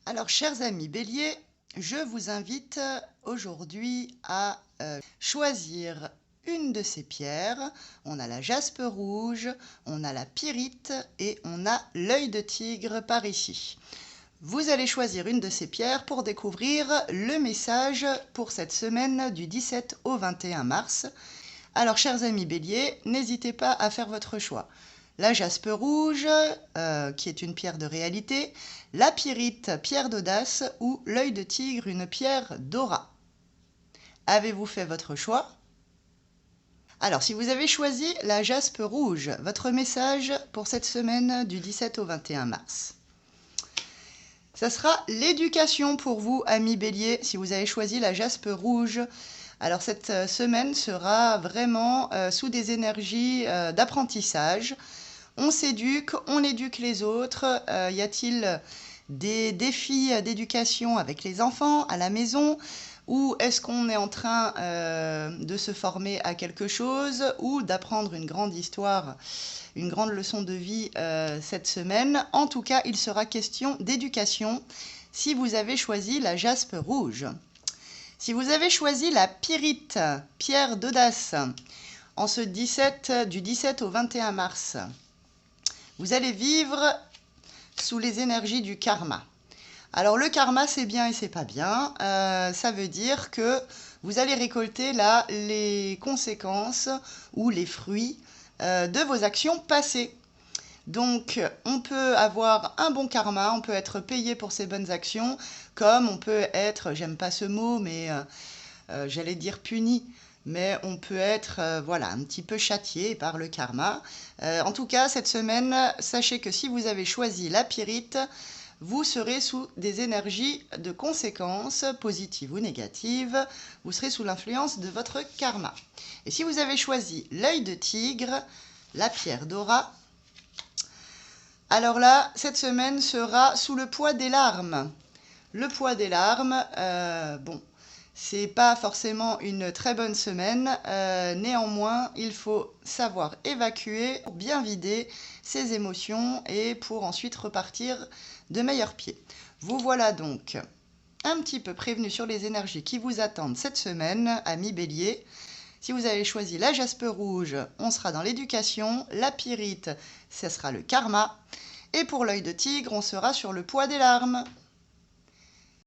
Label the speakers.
Speaker 1: Alors, chers amis Bélier, je vous invite aujourd'hui à choisir une de ces pierres. On a la jaspe rouge, on a la pyrite et on a l'œil de tigre par ici. Vous allez choisir une de ces pierres pour découvrir le message pour cette semaine du 17 au 21 mars. Alors, chers amis Bélier, n'hésitez pas à faire votre choix. La jaspe rouge, qui est une pierre de réalité, la pyrite, pierre d'audace, ou l'œil de tigre, une pierre d'aura. Avez-vous fait votre choix? Alors, si vous avez choisi la jaspe rouge, votre message pour cette semaine du 17 au 21 mars. Ça sera l'éducation pour vous, amis Bélier, si vous avez choisi la jaspe rouge. Alors, cette semaine sera vraiment sous des énergies d'apprentissage. On s'éduque, on éduque les autres. Y a-t-il des défis d'éducation avec les enfants à la maison? Ou est-ce qu'on est en train de se former à quelque chose ou d'apprendre une grande histoire, une grande leçon de vie cette semaine? En tout cas, il sera question d'éducation si vous avez choisi la jaspe rouge. Si vous avez choisi la pyrite, pierre d'audace, en ce du 17 au 21 mars, vous allez vivre sous les énergies du karma. Alors le karma, c'est bien et c'est pas bien. Ça veut dire que vous allez récolter là les conséquences ou les fruits de vos actions passées. Donc on peut avoir un bon karma, on peut être payé pour ses bonnes actions, comme on peut être, j'aime pas ce mot, mais j'allais dire puni, mais on peut être voilà, un petit peu châtié par le karma. En tout cas, cette semaine, sachez que si vous avez choisi la pyrite, vous serez sous des énergies de conséquences, positives ou négatives. Vous serez sous l'influence de votre karma. Et si vous avez choisi l'œil de tigre, la pierre d'aura, alors là, cette semaine sera sous le poids des larmes. Le poids des larmes, bon, c'est pas forcément une très bonne semaine. Néanmoins, il faut savoir évacuer pour bien vider ses émotions et pour ensuite repartir de meilleurs pieds. Vous voilà donc un petit peu prévenu sur les énergies qui vous attendent cette semaine, amis Bélier. Si vous avez choisi la jaspe rouge, on sera dans l'éducation. La pyrite, ce sera le karma. Et pour l'œil de tigre, on sera sur le poids des larmes.